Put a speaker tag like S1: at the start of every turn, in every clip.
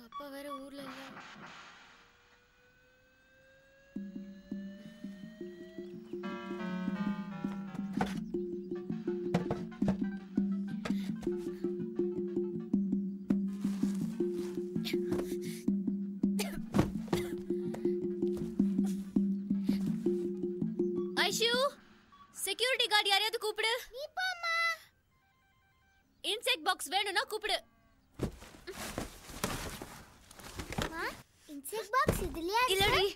S1: அப்பா வேற ஊர்ல இல்ல. ஐஷு, செக்யூரிட்டி கார்டு யாரையாவது கூப்பிடு. நீ போம்மா. இன்செக்ட் பாக்ஸ் வேணும்னா கூப்பிடு.
S2: இன்செக்ட் பாக்ஸ் இதுலயா?
S1: இல்லடி,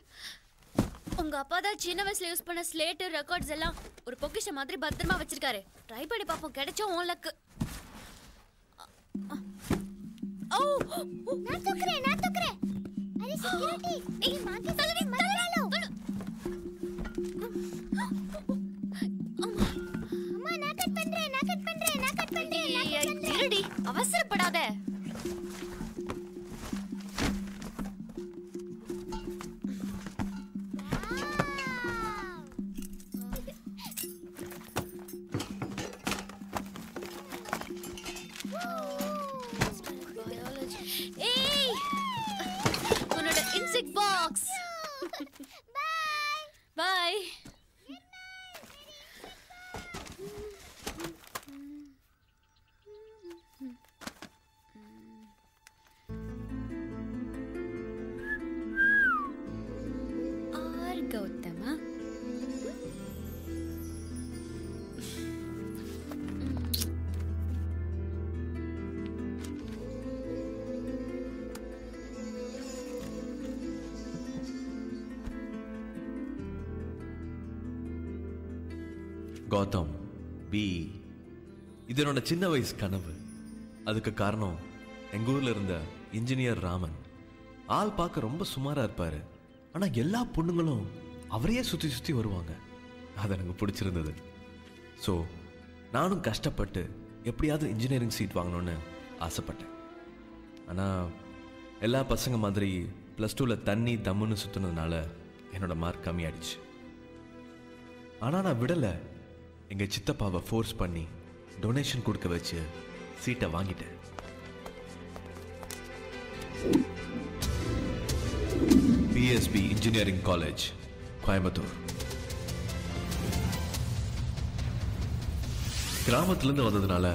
S1: உங்க அப்பா தான் சின்ன வயசுல யூஸ் பண்ண ஸ்லேட் ரெக்கார்ட்ஸ் எல்லாம் ஒரு பொக்கிஷ மாதிரி பத்திரமா வச்சிருக்காரு. ட்ரை பண்ணி பாப்போம், கிடைச்சா உன் லக். ஓ,
S2: நான் தூக்குறேன். அரே செக்யூரிட்டி, ஏய் மாத்தி தலவி மறலாலோ. அம்மா நான் கட் பண்றேன்.
S1: இருடி, அவசரப்படாத. Insect box. Bye. और गौतमा
S3: கௌதம் பி இது என்னோட சின்ன வயசு கனவு. அதுக்கு காரணம் எங்கள் ஊரில் இருந்த இன்ஜினியர் ராமன். ஆள் பார்க்க ரொம்ப சுமாராக இருப்பார், ஆனால் எல்லா பொண்ணுங்களும் அவரையே சுற்றி சுற்றி வருவாங்க. அது எனக்கு பிடிச்சிருந்தது. ஸோ நானும் கஷ்டப்பட்டு எப்படியாவது இன்ஜினியரிங் சீட் வாங்கணும்னு ஆசைப்பட்டேன். ஆனால் எல்லா பசங்க மாதிரி +2ல் தண்ணி தம்முன்னு சுற்றுனதுனால என்னோட மார்க் கம்மியாயிடுச்சு. ஆனால் நான் விடலை. எங்கள் சித்தப்பாவை ஃபோர்ஸ் பண்ணி டொனேஷன் கொடுக்க வச்சு சீட்டை வாங்கிட்டேன். PSB engineering college, Coimbatore. கிராமத்துலேருந்து வந்ததுனால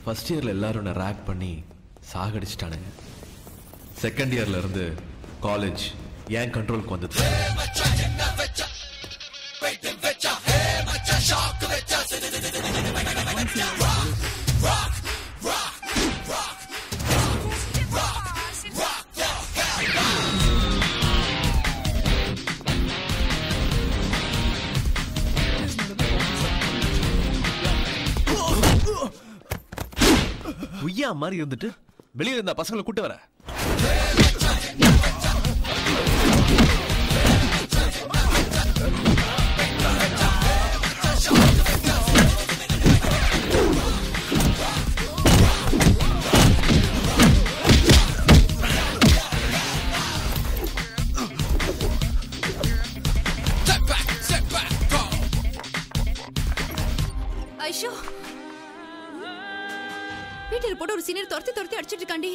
S3: ஃபர்ஸ்ட் இயரில் எல்லாரும் நான் ரேக் பண்ணி சாகடிச்சிட்டானுங்க. செகண்ட் இயர்ல இருந்து காலேஜ் ஏன் கண்ட்ரோலுக்கு வந்தது. உய்யா மாதிரி இருந்துட்டு வெளியே இருந்த பசங்களை கூட்டு வர.
S1: ஐஷோ, வீட்டில் போட்டு ஒரு சீனியர் துரத்தி அடிச்சிட்டு இருக்காண்டி.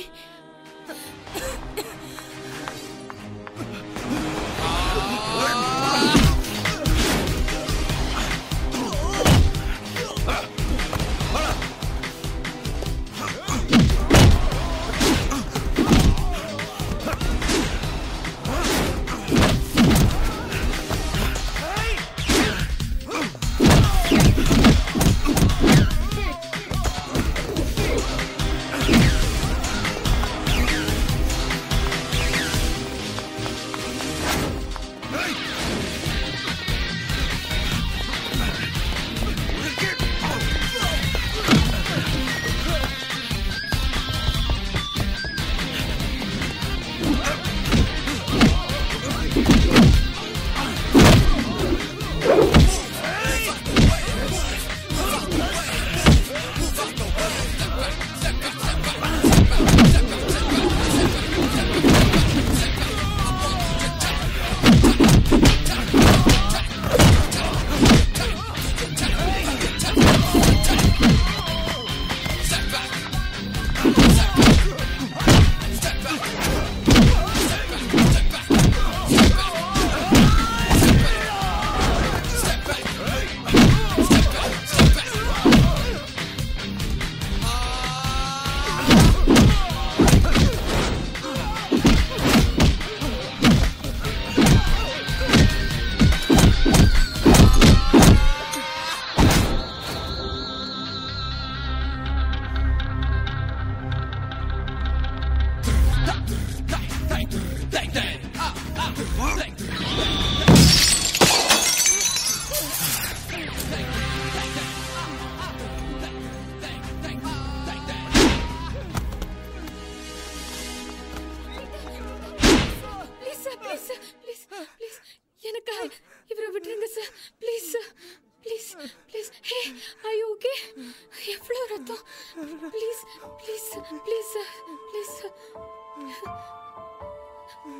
S4: Please sir please sir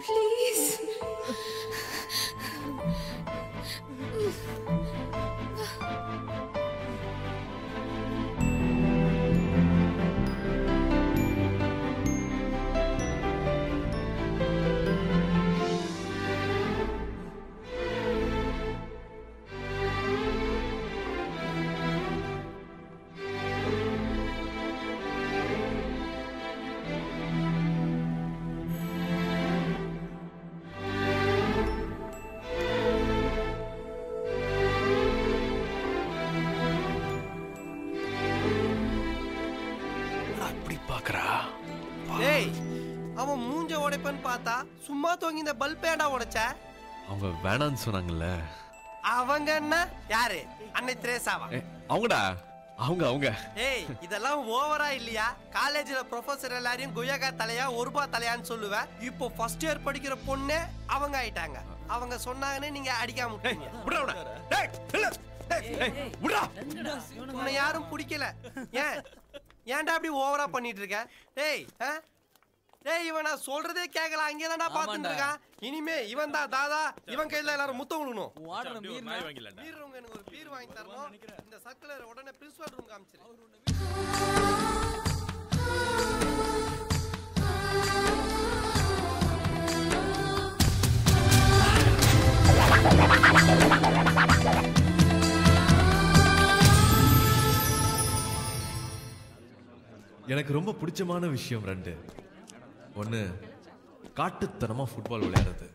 S4: please
S5: அவன் மூஞ்ச உடைப்பன்னு பார்த்தா சும்மா தூங்கி இந்த பல்ப் ஏடா உடைச்ச?
S3: அவங்க வேணான்னு சொன்னாங்கல்ல.
S5: அவங்க என்ன யாரு? அன்னை திரேசாவா?
S3: அவங்கடா அவங்க.
S5: ஏய் இதெல்லாம் ஓவரா இல்லையா? காலேஜ்ல ப்ரொஃபசர் எல்லாரையும் குயகா தலையா ஒருபா தலையான்னு சொல்லுவேன். இப்போ ஃபர்ஸ்ட் இயர் படிக்கிற பொண்ணே அவங்க ஆயிட்டாங்க. அவங்க சொன்னாங்கன்னு நீங்க அடிக்காம விட்டீங்க. உன்னை யாரும் பிடிக்கல. ஏன்டா அப்படி ஓவரா பண்ணிட்டு இருக்க? டேய் டேய் இவன் நான் சொல்றதே கேட்கல. அங்கே தான்டா பாத்துட்டு இருக்கான். இனிமே இவன் தான் தாதா. இவன் கையில எல்லாரும் முத்தம் கொடுக்கணும். மீறவங்க எனக்கு ஒரு பீர் வாங்கி தரணும். இந்த சர்க்குலர் உடனே பிரின்சிபல் ரூம் காமிச்சிரு.
S3: எனக்கு ரொம்ப பிடிச்சமான விஷயம் 2. 1 காட்டுத்தனமா ஃபுட்பால் விளையாடுறது.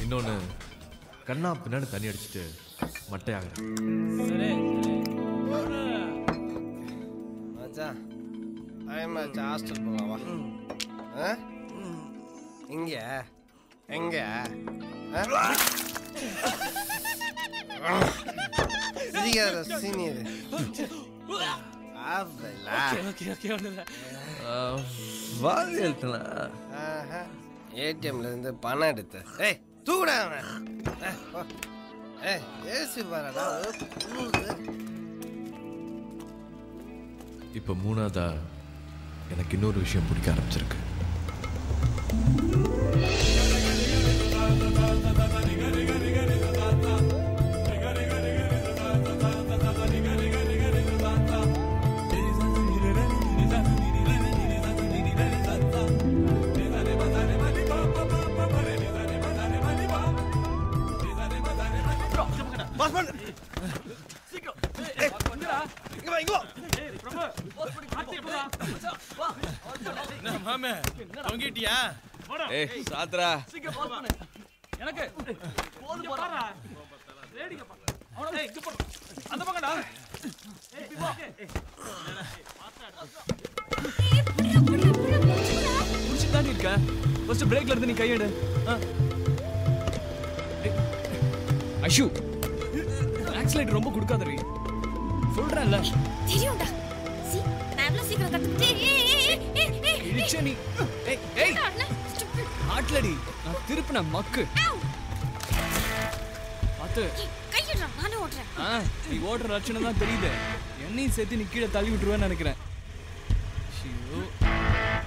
S3: இன்னொன்னு கண்ணா பின்னாடி தண்ணி அடிச்சுட்டு மட்டையாகிறேன்.
S5: ஹாஸ்டல் போவா எங்க எங்க சீனியர் ஏடிஎம்ல இருந்து பணம் எடுத்த. ஏய் தூடா ஏசி பாரடா.
S3: இப்ப 3ஆவதா எனக்கு இன்னொரு விஷயம் பிடிக்க ஆரம்பிச்சிருக்கு.
S6: பிரேக்ல இருந்து நீ கையெடு. ஐஷு ஆக்சிலேட்டர் ரொம்ப கொடுக்காதடி சொல்றேன்ல.
S1: தெரியும்டா. சி நான் எவ்வளவு சீக்கிரம் கத்துக்கிட்டேன்.
S6: இடிச்ச நீ. ஏய் ஏய் ஆட்லடி நான் திருப்பின மக்கு. பாத்து
S1: கையடா நானே ஓட்றேன்.
S6: நீ ஓட்ற லட்சணம் தான் தெரியுது. என்னையும் சேர்த்து நீ கீழே தள்ளி விட்டுருவேன்னு நினைக்கிறேன்.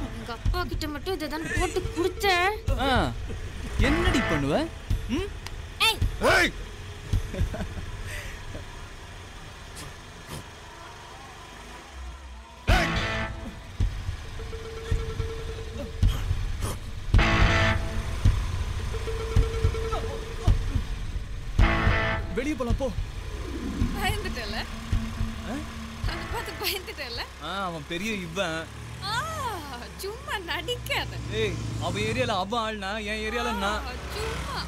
S1: உங்க அப்பா கிட்ட மட்டும் இததான் போட்டு குடுத்த.
S6: என்னடி பண்ணுவ?
S1: ஏய்
S5: ஏய்
S6: வெளிய போலாம் போ.
S4: பயந்துட்டல? அத பார்த்து பயந்துட்டல?
S6: அவன் பெரிய இவன்.
S4: சும்மா நடிக்காத.
S6: ஏய் அவன் ஏரியால அவன் ஆள்னா என் ஏரியால நான்.
S4: சும்மா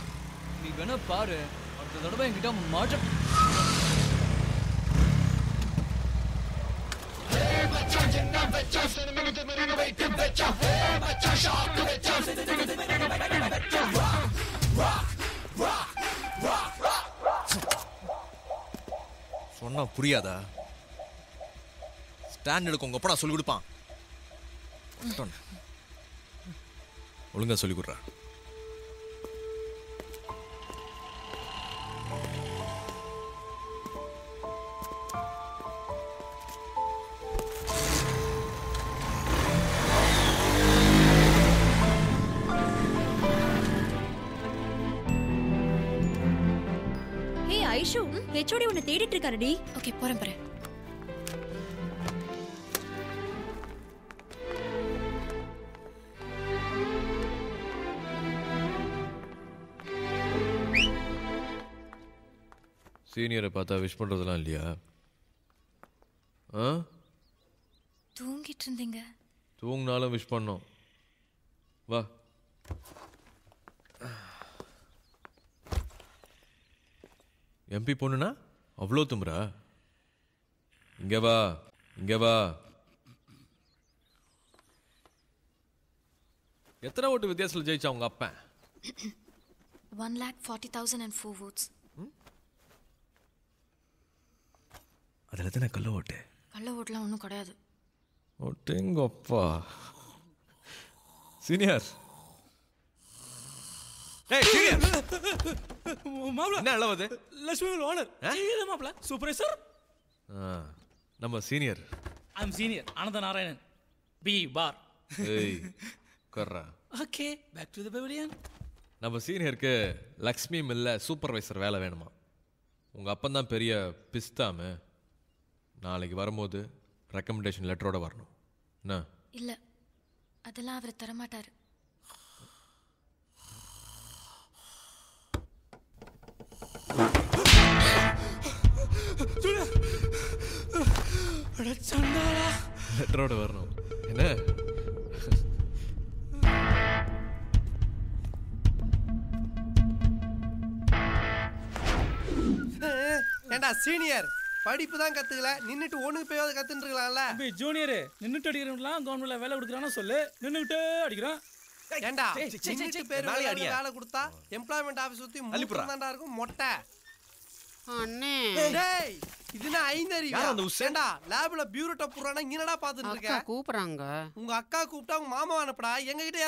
S6: நீ வேணா பாரு. அடுத்த தடவை என்கிட்ட மாட்ட.
S7: சொன்னா புரியாதா? ஸ்டாண்ட் எடுக்க உங்க அப்பா சொல்லி கொடுப்பான்.
S3: ஒழுங்கா சொல்லி கொடுறா.
S1: ஐஷு ஹெச்ஓடி உன்னை தேடிட்டு இருக்காருடி. ஓகே போறேன் போறேன்.
S3: சீனியரை பார்த்தா விஷ் பண்றதெல்லாம் இல்லையா?
S1: தூங்கிட்டு இருந்தீங்க.
S3: தூங்கினாலும் விஷ் பண்ணோம். வா. எம்பி பொண்ணுனா அவ்வளோ தும்புறா? இங்க வா, இங்க வா. எத்தனை ஓட்டு வித்தியாசத்தில் ஜெயிச்சா உங்க அப்பா?
S1: 1,40,004 votes.
S3: அதில் எத்தனை கள்ள ஓட்டு?
S1: கள்ள ஓட்டுலாம் ஒன்றும் கிடையாது.
S3: ஓட்டுங்கப்பா. சீனியர் என்ன அளவது?
S6: லட்சுமி ஓனர் மாப்பிள சூப்பர் சார்.
S3: நம்ம senior.
S6: I am senior Ananda Narayanan பி பார்.
S3: ஏய் கர்ரா.
S6: Okay back to the pavilion.
S3: நம்ம சீனியருக்கு லக்ஷ்மி மில்ல சூப்பர்வைசர் வேலை வேணுமா? உங்க அப்பன் தான் பெரிய பிஸ்தாமு. நாளைக்கு வரும்போது ரெக்கமெண்டேஷன் லெட்டரோட வரணும். என்ன?
S1: இல்ல அதெல்லாம் அவர் தரமாட்டாரு.
S3: லெட்டரோட வரணும். என்ன?
S5: ஏண்டா சீனியர் படிப்பு தான் கத்துக்கல, நின்னுட்டு ஒண்ணுக்கு போய் கத்துட்டு இருக்கலாம்ல.
S6: ஜூனியர் நின்னுட்டு அடிக்கிறவங்கலாம் கவர்மெண்ட்ல வேலை கொடுக்குறான்னு சொல்லு. நின்னுட்டு அடிக்கிறான்.
S5: ஏண்டா நின்னுட்டு பேர் வேலை கொடுத்தா எம்ப்ளாய்மெண்ட் ஆபீஸ் சுத்தி மூணு இருக்கும் மொட்டை.
S7: அண்ணே
S5: டேய் இதுனா ஐந்தறிவா? ஏண்டா லேப்ல பியூரோட்ட புறானா என்னடா பாத்துட்டு இருக்க?
S7: கூப்பிடுறாங்க.
S5: உங்க அக்கா கூப்பிட்டா உங்க மாமா அனுப்புடா. எங்க கிட்ட